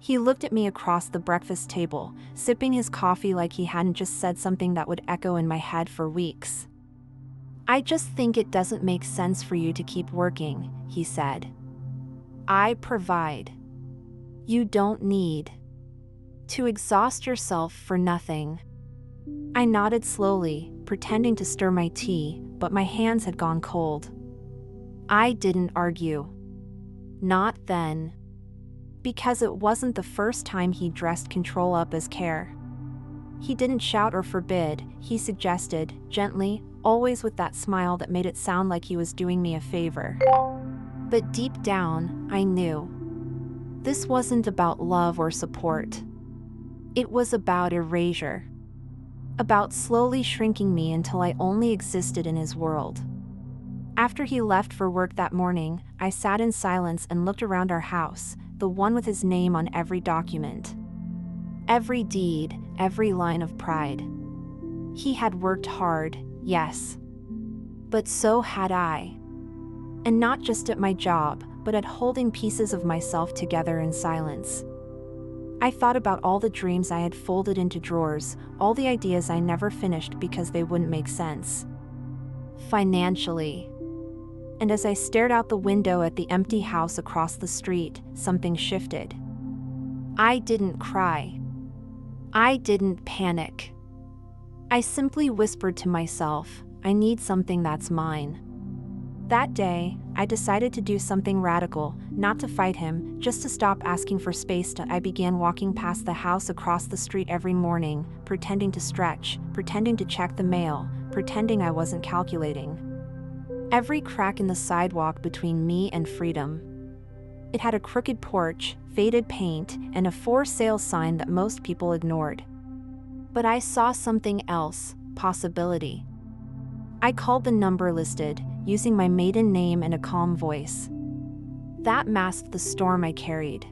He looked at me across the breakfast table, sipping his coffee like he hadn't just said something that would echo in my head for weeks. "I just think it doesn't make sense for you to keep working," he said. "I provide. You don't need to exhaust yourself for nothing." I nodded slowly, pretending to stir my tea, but my hands had gone cold. I didn't argue. Not then. Because it wasn't the first time he dressed control up as care. He didn't shout or forbid, he suggested, gently, always with that smile that made it sound like he was doing me a favor. But deep down, I knew. This wasn't about love or support. It was about erasure. About slowly shrinking me until I only existed in his world. After he left for work that morning, I sat in silence and looked around our house, the one with his name on every document. Every deed, every line of pride. He had worked hard, yes. But so had I. And not just at my job, but at holding pieces of myself together in silence. I thought about all the dreams I had folded into drawers, all the ideas I never finished because they wouldn't make sense financially. And as I stared out the window at the empty house across the street, something shifted. I didn't cry. I didn't panic. I simply whispered to myself, I need something that's mine. That day, I decided to do something radical, not to fight him, just to stop asking for space. I began walking past the house across the street every morning, pretending to stretch, pretending to check the mail, pretending I wasn't calculating every crack in the sidewalk between me and freedom. It had a crooked porch, faded paint, and a for sale sign that most people ignored. But I saw something else, possibility. I called the number listed, using my maiden name and a calm voice. That masked the storm I carried.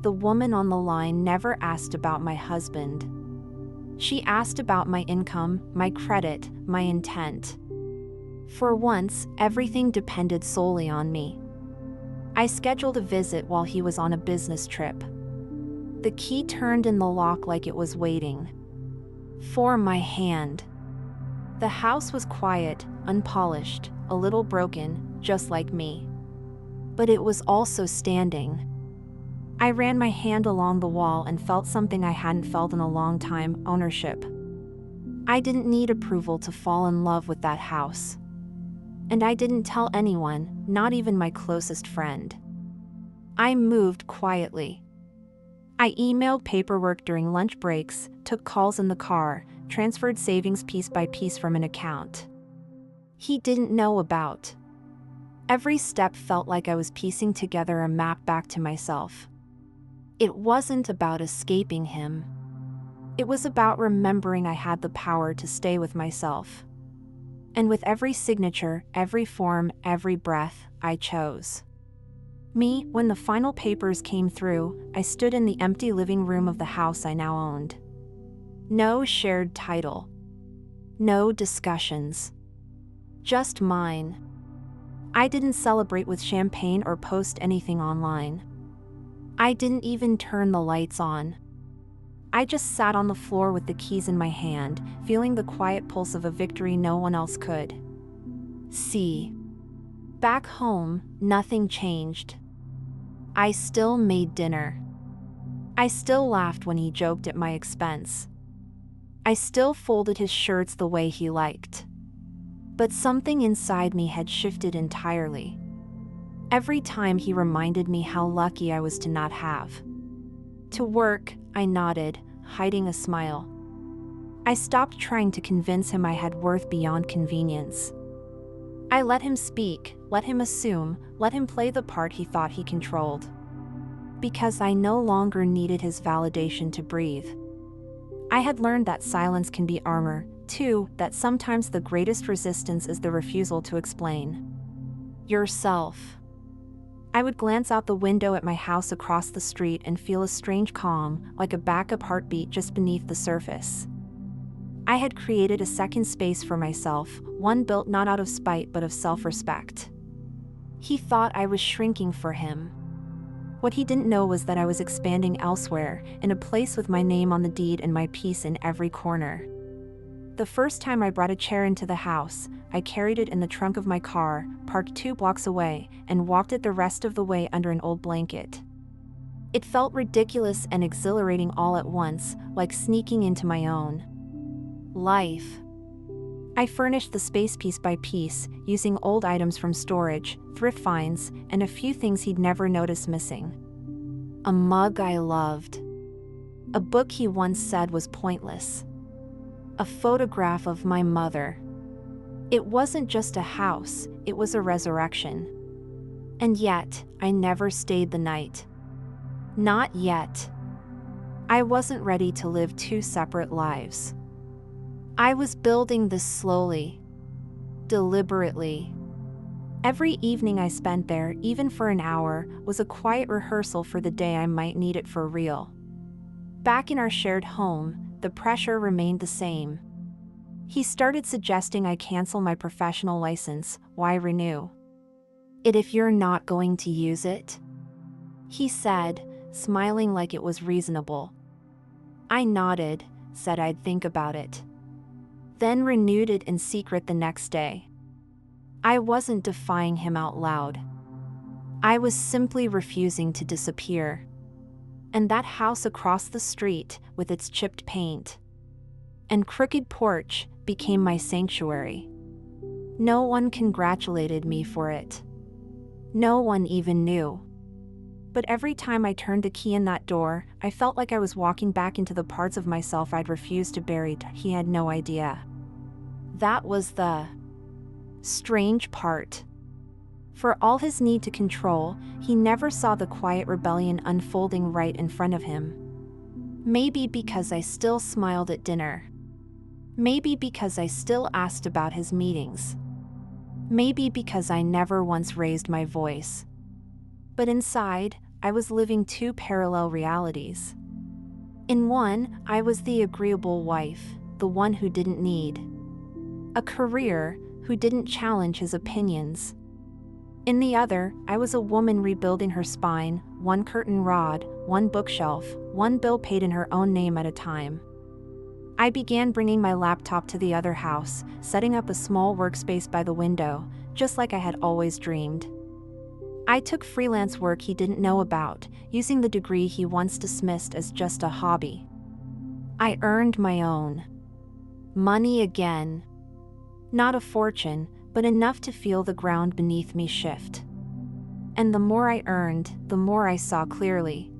The woman on the line never asked about my husband. She asked about my income, my credit, my intent. For once, everything depended solely on me. I scheduled a visit while he was on a business trip. The key turned in the lock like it was waiting for my hand. The house was quiet, unpolished, a little broken, just like me. But it was also standing. I ran my hand along the wall and felt something I hadn't felt in a long time, ownership. I didn't need approval to fall in love with that house. And I didn't tell anyone, not even my closest friend. I moved quietly. I emailed paperwork during lunch breaks, took calls in the car, transferred savings piece by piece from an account he didn't know about. Every step felt like I was piecing together a map back to myself. It wasn't about escaping him. It was about remembering I had the power to stay with myself. And with every signature, every form, every breath, I chose me. When the final papers came through, I stood in the empty living room of the house I now owned. No shared title. No discussions. Just mine. I didn't celebrate with champagne or post anything online. I didn't even turn the lights on. I just sat on the floor with the keys in my hand, feeling the quiet pulse of a victory no one else could see. Back home, nothing changed. I still made dinner. I still laughed when he joked at my expense. I still folded his shirts the way he liked. But something inside me had shifted entirely. Every time he reminded me how lucky I was to not have to work, I nodded, hiding a smile. I stopped trying to convince him I had worth beyond convenience. I let him speak, let him assume, let him play the part he thought he controlled. Because I no longer needed his validation to breathe. I had learned that silence can be armor, too, that sometimes the greatest resistance is the refusal to explain yourself. I would glance out the window at my house across the street and feel a strange calm, like a backup heartbeat just beneath the surface. I had created a second space for myself, one built not out of spite but of self-respect. He thought I was shrinking for him. What he didn't know was that I was expanding elsewhere, in a place with my name on the deed and my piece in every corner. The first time I brought a chair into the house, I carried it in the trunk of my car, parked 2 blocks away, and walked it the rest of the way under an old blanket. It felt ridiculous and exhilarating all at once, like sneaking into my own life. I furnished the space piece by piece, using old items from storage, thrift finds, and a few things he'd never noticed missing. A mug I loved. A book he once said was pointless. A photograph of my mother. It wasn't just a house, it was a resurrection. And yet, I never stayed the night. Not yet. I wasn't ready to live 2 separate lives. I was building this slowly, deliberately. Every evening I spent there, even for an hour, was a quiet rehearsal for the day I might need it for real. Back in our shared home, the pressure remained the same. He started suggesting I cancel my professional license. Why renew it if you're not going to use it? He said, smiling like it was reasonable. I nodded, said I'd think about it. Then renewed it in secret the next day. I wasn't defying him out loud. I was simply refusing to disappear. And that house across the street, with its chipped paint and crooked porch, became my sanctuary. No one congratulated me for it. No one even knew. But every time I turned a key in that door, I felt like I was walking back into the parts of myself I'd refused to bury. He had no idea. That was the strange part. For all his need to control, he never saw the quiet rebellion unfolding right in front of him. Maybe because I still smiled at dinner. Maybe because I still asked about his meetings. Maybe because I never once raised my voice. But inside, I was living 2 parallel realities. In one, I was the agreeable wife, the one who didn't need a career, who didn't challenge his opinions. In the other, I was a woman rebuilding her spine, 1 curtain rod, 1 bookshelf, 1 bill paid in her own name at a time. I began bringing my laptop to the other house, setting up a small workspace by the window, just like I had always dreamed. I took freelance work he didn't know about, using the degree he once dismissed as just a hobby. I earned my own money again. Not a fortune, but enough to feel the ground beneath me shift. And the more I earned, the more I saw clearly.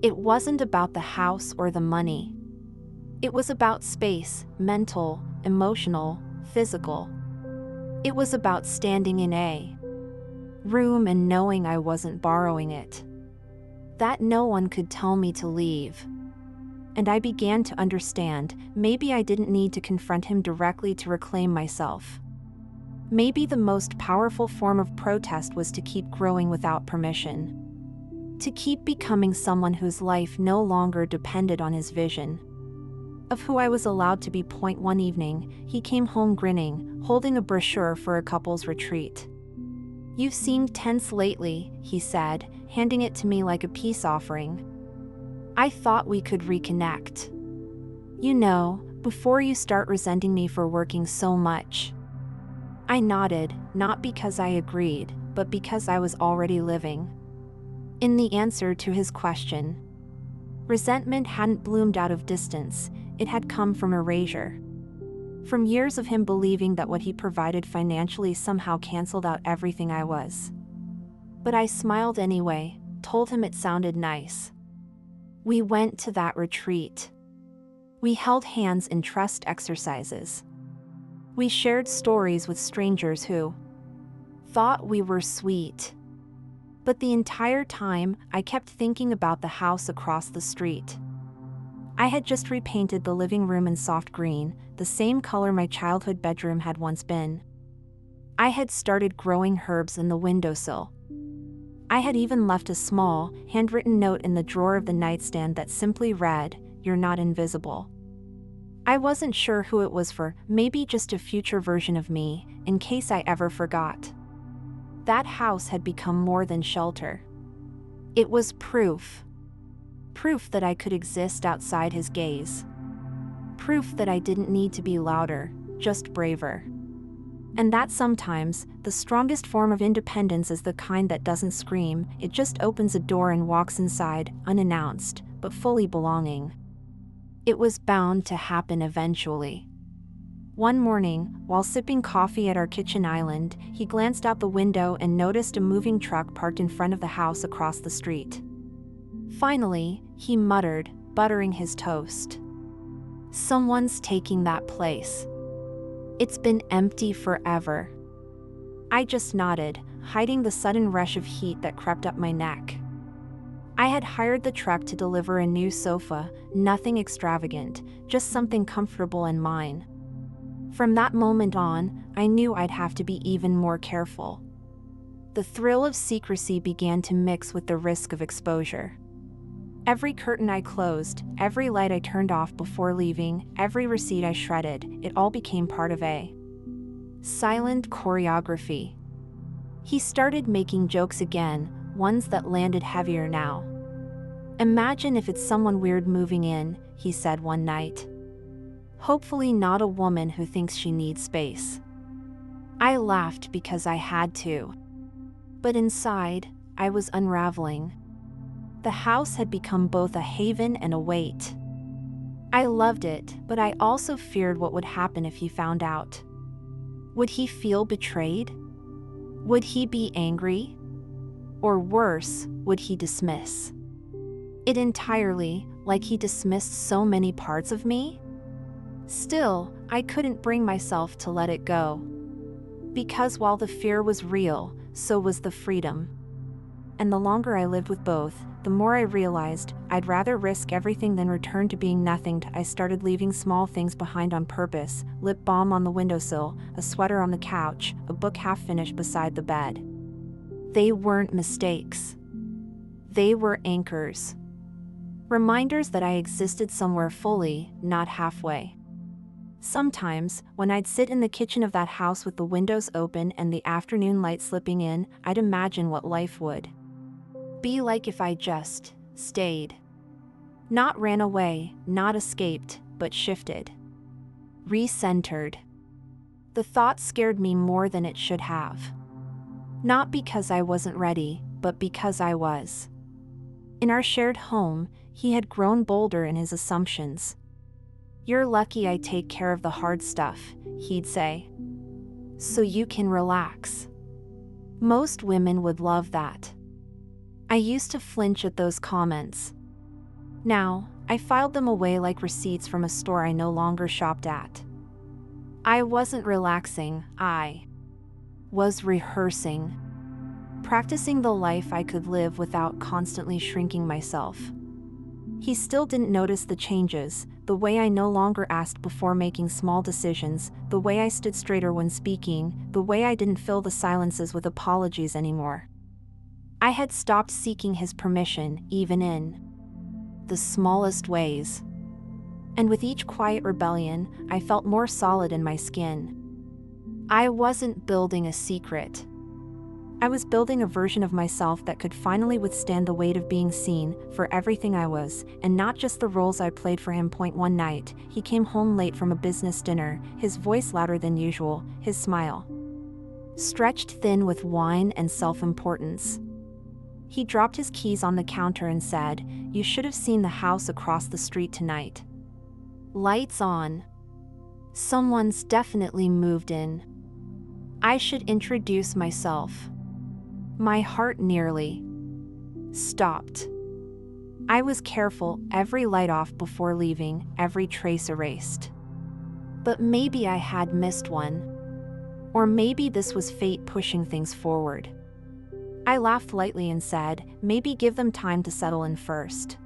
It wasn't about the house or the money. It was about space, mental, emotional, physical. It was about standing in a room and knowing I wasn't borrowing it. That no one could tell me to leave. And I began to understand, maybe I didn't need to confront him directly to reclaim myself. Maybe the most powerful form of protest was to keep growing without permission. To keep becoming someone whose life no longer depended on his vision of who I was allowed to be. One evening, he came home grinning, holding a brochure for a couple's retreat. "You've seemed tense lately," he said, handing it to me like a peace offering. "I thought we could reconnect. You know, before you start resenting me for working so much." I nodded, not because I agreed, but because I was already living in the answer to his question. Resentment hadn't bloomed out of distance, it had come from erasure. From years of him believing that what he provided financially somehow canceled out everything I was. But I smiled anyway, told him it sounded nice. We went to that retreat. We held hands in trust exercises. We shared stories with strangers who thought we were sweet. But the entire time, I kept thinking about the house across the street. I had just repainted the living room in soft green, the same color my childhood bedroom had once been. I had started growing herbs in the windowsill. I had even left a small, handwritten note in the drawer of the nightstand that simply read, "You're not invisible." I wasn't sure who it was for, maybe just a future version of me, in case I ever forgot. That house had become more than shelter. It was proof. Proof that I could exist outside his gaze. Proof that I didn't need to be louder, just braver. And that sometimes, the strongest form of independence is the kind that doesn't scream, it just opens a door and walks inside, unannounced, but fully belonging. It was bound to happen eventually. One morning, while sipping coffee at our kitchen island, he glanced out the window and noticed a moving truck parked in front of the house across the street. Finally, he muttered, buttering his toast. "Someone's taking that place. It's been empty forever." I just nodded, hiding the sudden rush of heat that crept up my neck. I had hired the truck to deliver a new sofa, nothing extravagant, just something comfortable and mine. From that moment on, I knew I'd have to be even more careful. The thrill of secrecy began to mix with the risk of exposure. Every curtain I closed, every light I turned off before leaving, every receipt I shredded, it all became part of a silent choreography. He started making jokes again, ones that landed heavier now. "Imagine if it's someone weird moving in," he said one night. "Hopefully not a woman who thinks she needs space." I laughed because I had to. But inside, I was unraveling. The house had become both a haven and a weight. I loved it, but I also feared what would happen if he found out. Would he feel betrayed? Would he be angry? Or worse, would he dismiss it entirely, like he dismissed so many parts of me? Still, I couldn't bring myself to let it go. Because while the fear was real, so was the freedom. And the longer I lived with both, the more I realized I'd rather risk everything than return to being nothing. I started leaving small things behind on purpose: lip balm on the windowsill, a sweater on the couch, a book half finished beside the bed. They weren't mistakes. They were anchors. Reminders that I existed somewhere fully, not halfway. Sometimes, when I'd sit in the kitchen of that house with the windows open and the afternoon light slipping in, I'd imagine what life would be like if I just stayed. Not ran away, not escaped, but shifted. Recentered. The thought scared me more than it should have. Not because I wasn't ready, but because I was. In our shared home, he had grown bolder in his assumptions. "You're lucky I take care of the hard stuff," he'd say. "So you can relax." Most women would love that. I used to flinch at those comments. Now, I filed them away like receipts from a store I no longer shopped at. I wasn't relaxing, I was rehearsing. Practicing the life I could live without constantly shrinking myself. He still didn't notice the changes, the way I no longer asked before making small decisions, the way I stood straighter when speaking, the way I didn't fill the silences with apologies anymore. I had stopped seeking his permission, even in the smallest ways. And with each quiet rebellion, I felt more solid in my skin. I wasn't building a secret. I was building a version of myself that could finally withstand the weight of being seen for everything I was, and not just the roles I played for him. One night, he came home late from a business dinner, his voice louder than usual, his smile stretched thin with wine and self-importance. He dropped his keys on the counter and said, "You should have seen the house across the street tonight. Lights on. Someone's definitely moved in. I should introduce myself." My heart nearly stopped. I was careful, every light off before leaving, every trace erased. But maybe I had missed one. Or maybe this was fate pushing things forward. I laughed lightly and said, "Maybe give them time to settle in first."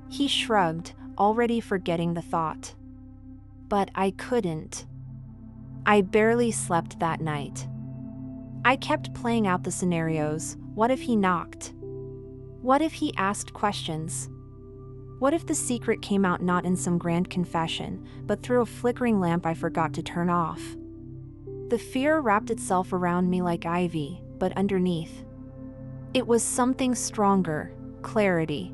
He shrugged, already forgetting the thought. But I couldn't. I barely slept that night. I kept playing out the scenarios. What if he knocked? What if he asked questions? What if the secret came out not in some grand confession, but through a flickering lamp I forgot to turn off? The fear wrapped itself around me like ivy, but underneath, It was something stronger, clarity.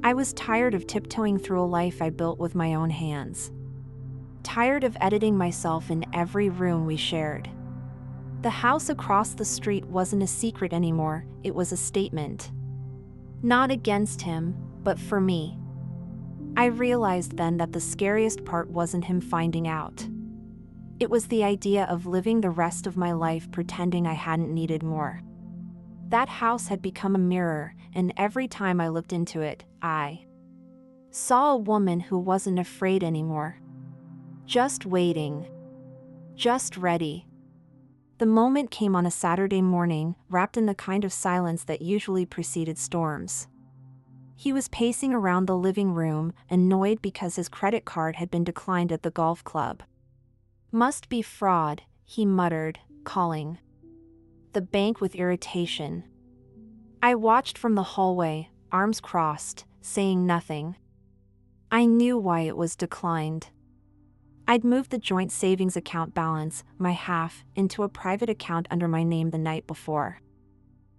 I was tired of tiptoeing through a life I built with my own hands. Tired of editing myself in every room we shared. The house across the street wasn't a secret anymore, it was a statement. Not against him, but for me. I realized then that the scariest part wasn't him finding out. It was the idea of living the rest of my life pretending I hadn't needed more. That house had become a mirror, and every time I looked into it, I saw a woman who wasn't afraid anymore. Just waiting. Just ready. The moment came on a Saturday morning, wrapped in the kind of silence that usually preceded storms. He was pacing around the living room, annoyed because his credit card had been declined at the golf club. "Must be fraud," he muttered, calling the bank with irritation. I watched from the hallway, arms crossed, saying nothing. I knew why it was declined. I'd moved the joint savings account balance, my half, into a private account under my name the night before.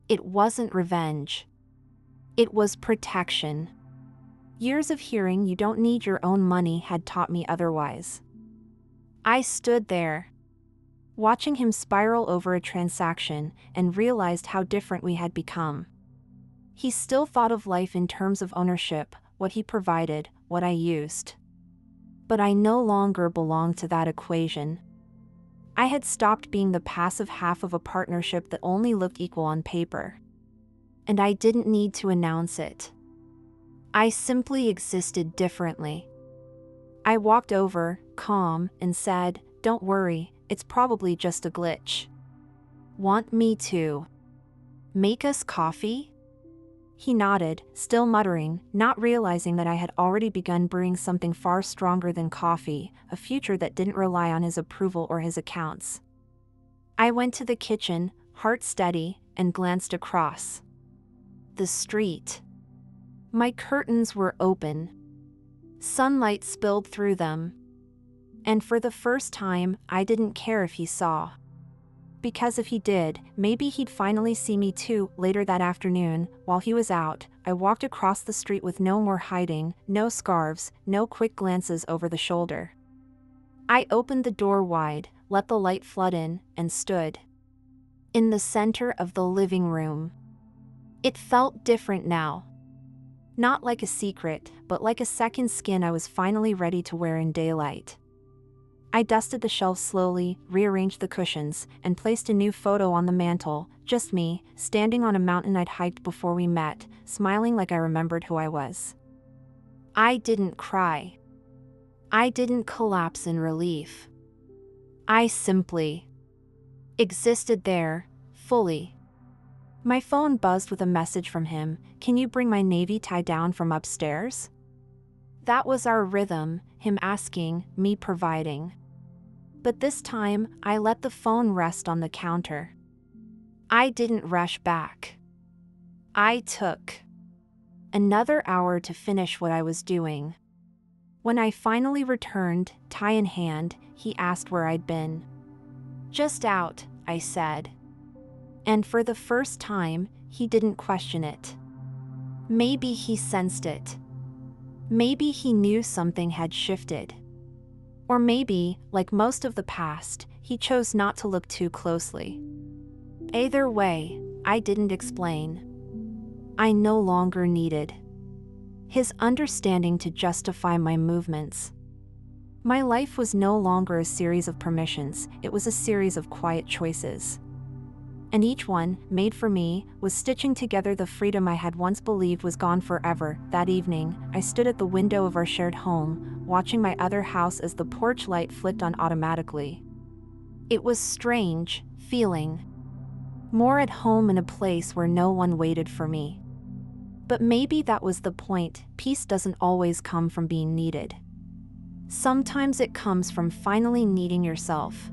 It wasn't revenge. It was protection. Years of hearing you don't need your own money had taught me otherwise. I stood there, watching him spiral over a transaction, and realized how different we had become. He still thought of life in terms of ownership, what he provided, what I used. But I no longer belonged to that equation. I had stopped being the passive half of a partnership that only looked equal on paper. And I didn't need to announce it. I simply existed differently. I walked over, calm, and said, "Don't worry, it's probably just a glitch." "Want me to make us coffee?" He nodded, still muttering, not realizing that I had already begun brewing something far stronger than coffee, a future that didn't rely on his approval or his accounts. I went to the kitchen, heart steady, and glanced across the street. My curtains were open. Sunlight spilled through them. And for the first time, I didn't care if he saw. Because if he did, maybe he'd finally see me too. Later that afternoon, while he was out, I walked across the street with no more hiding, no scarves, no quick glances over the shoulder. I opened the door wide, let the light flood in, and stood in the center of the living room. It felt different now. Not like a secret, but like a second skin I was finally ready to wear in daylight. I dusted the shelves slowly, rearranged the cushions, and placed a new photo on the mantel, just me, standing on a mountain I'd hiked before we met, smiling like I remembered who I was. I didn't cry. I didn't collapse in relief. I simply existed there, fully. My phone buzzed with a message from him. "Can you bring my navy tie down from upstairs?" That was our rhythm, him asking, me providing. But this time, I let the phone rest on the counter. I didn't rush back. I took another hour to finish what I was doing. When I finally returned, tie in hand, he asked where I'd been. "Just out," I said. And for the first time, he didn't question it. Maybe he sensed it. Maybe he knew something had shifted. Or maybe, like most of the past, he chose not to look too closely. Either way, I didn't explain. I no longer needed his understanding to justify my movements. My life was no longer a series of permissions, it was a series of quiet choices. And each one, made for me, was stitching together the freedom I had once believed was gone forever. That evening, I stood at the window of our shared home, watching my other house as the porch light flicked on automatically. It was strange, feeling more at home in a place where no one waited for me. But maybe that was the point. Peace doesn't always come from being needed. Sometimes it comes from finally needing yourself.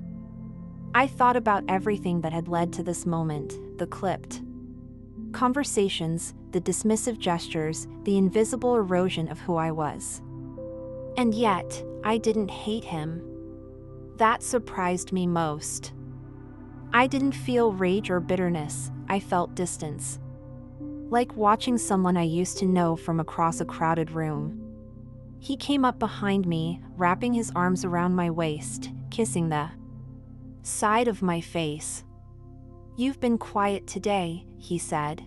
I thought about everything that had led to this moment, the clipped conversations, the dismissive gestures, the invisible erosion of who I was. And yet, I didn't hate him. That surprised me most. I didn't feel rage or bitterness, I felt distance. like watching someone I used to know from across a crowded room. He came up behind me, wrapping his arms around my waist, kissing the side of my face. "You've been quiet today," he said.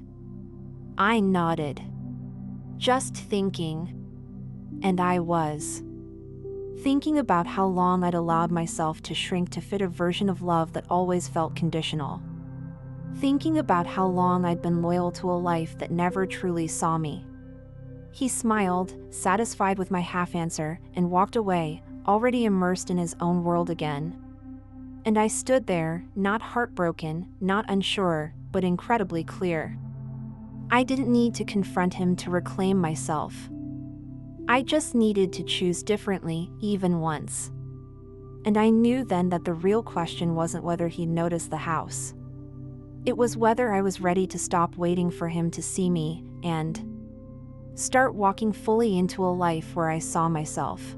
I nodded. Just thinking. And I was. Thinking about how long I'd allowed myself to shrink to fit a version of love that always felt conditional. Thinking about how long I'd been loyal to a life that never truly saw me. He smiled, satisfied with my half-answer, and walked away, already immersed in his own world again. And I stood there, not heartbroken, not unsure, but incredibly clear. I didn't need to confront him to reclaim myself. I just needed to choose differently, even once. And I knew then that the real question wasn't whether he'd noticed the house. It was whether I was ready to stop waiting for him to see me, and start walking fully into a life where I saw myself.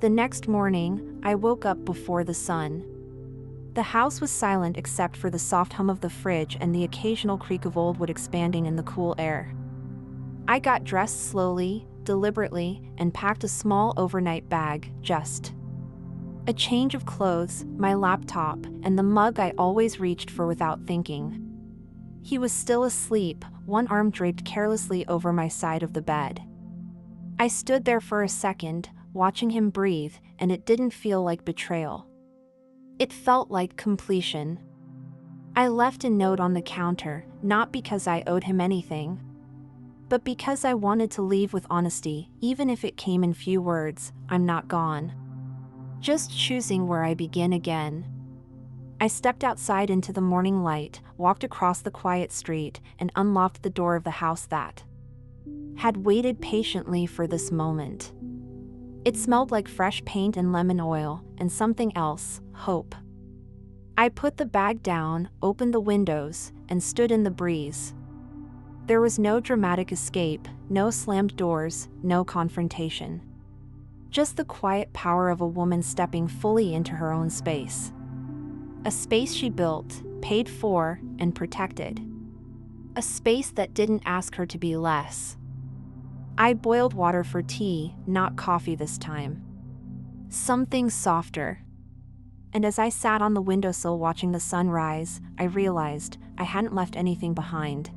The next morning, I woke up before the sun. The house was silent except for the soft hum of the fridge and the occasional creak of old wood expanding in the cool air. I got dressed slowly, deliberately, and packed a small overnight bag, just a change of clothes, my laptop, and the mug I always reached for without thinking. He was still asleep, one arm draped carelessly over my side of the bed. I stood there for a second, watching him breathe, and it didn't feel like betrayal. It felt like completion. I left a note on the counter, not because I owed him anything, but because I wanted to leave with honesty, even if it came in few words. I'm not gone. Just choosing where I begin again. I stepped outside into the morning light, walked across the quiet street, and unlocked the door of the house that had waited patiently for this moment. It smelled like fresh paint and lemon oil, and something else, hope. I put the bag down, opened the windows, and stood in the breeze. There was no dramatic escape, no slammed doors, no confrontation. Just the quiet power of a woman stepping fully into her own space. A space she built, paid for, and protected. A space that didn't ask her to be less. I boiled water for tea, not coffee this time. Something softer. And as I sat on the windowsill watching the sun rise, I realized I hadn't left anything behind.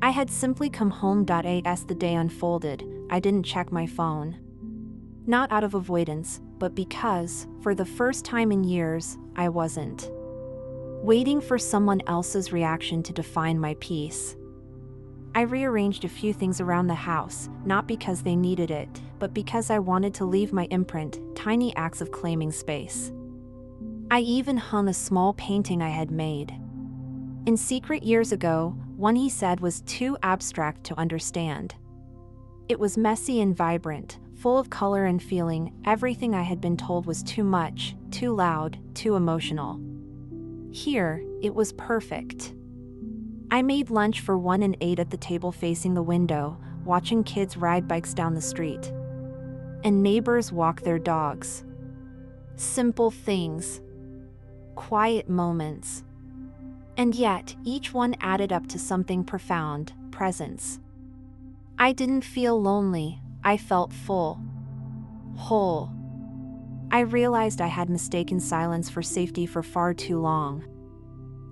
I had simply come home. As the day unfolded, I didn't check my phone. Not out of avoidance, but because, for the first time in years, I wasn't waiting for someone else's reaction to define my peace. I rearranged a few things around the house, not because they needed it, but because I wanted to leave my imprint, tiny acts of claiming space. I even hung a small painting I had made in secret years ago. One he said was too abstract to understand. It was messy and vibrant, full of color and feeling. Everything I had been told was too much, too loud, too emotional. Here, it was perfect. I made lunch for 1 and ate at the table facing the window, watching kids ride bikes down the street. And neighbors walk their dogs. Simple things. Quiet moments. And yet, each one added up to something profound, presence. I didn't feel lonely, I felt full. Whole. I realized I had mistaken silence for safety for far too long.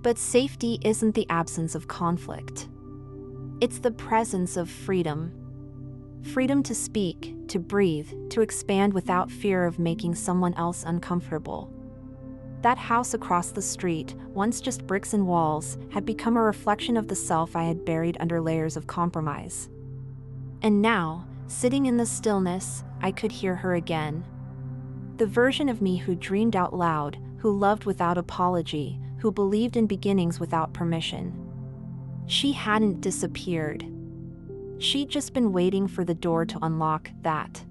But safety isn't the absence of conflict. It's the presence of freedom. Freedom to speak, to breathe, to expand without fear of making someone else uncomfortable. That house across the street, once just bricks and walls, had become a reflection of the self I had buried under layers of compromise. And now, sitting in the stillness, I could hear her again. The version of me who dreamed out loud, who loved without apology, who believed in beginnings without permission. She hadn't disappeared. She'd just been waiting for the door to unlock. That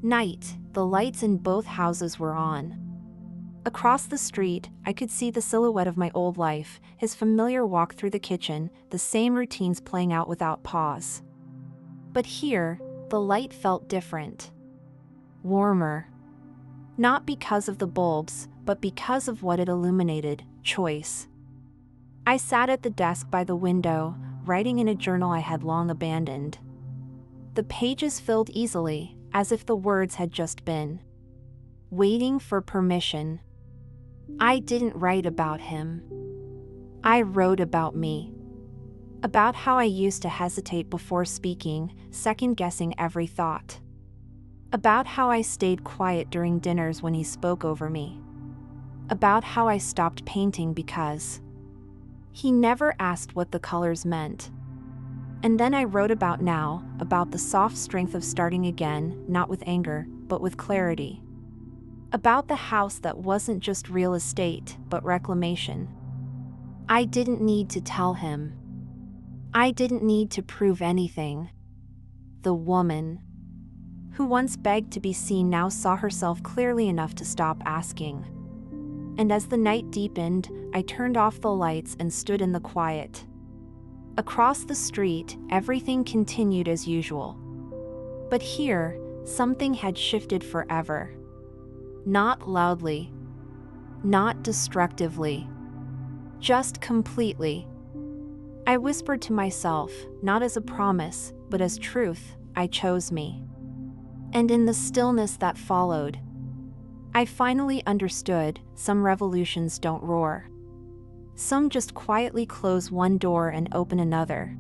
night, the lights in both houses were on. Across the street, I could see the silhouette of my old life, his familiar walk through the kitchen, the same routines playing out without pause. But here, the light felt different. Warmer. Not because of the bulbs, but because of what it illuminated: choice. I sat at the desk by the window, writing in a journal I had long abandoned. The pages filled easily, as if the words had just been waiting for permission. I didn't write about him. I wrote about me. About how I used to hesitate before speaking, second-guessing every thought. About how I stayed quiet during dinners when he spoke over me. About how I stopped painting because he never asked what the colors meant. And then I wrote about now, about the soft strength of starting again, not with anger, but with clarity. About the house that wasn't just real estate, but reclamation. I didn't need to tell him. I didn't need to prove anything. The woman who once begged to be seen now saw herself clearly enough to stop asking. And as the night deepened, I turned off the lights and stood in the quiet. Across the street, everything continued as usual. But here, something had shifted forever. Not loudly. Not destructively. Just completely. I whispered to myself, not as a promise, but as truth, I chose me. And in the stillness that followed, I finally understood some revolutions don't roar. Some just quietly close one door and open another.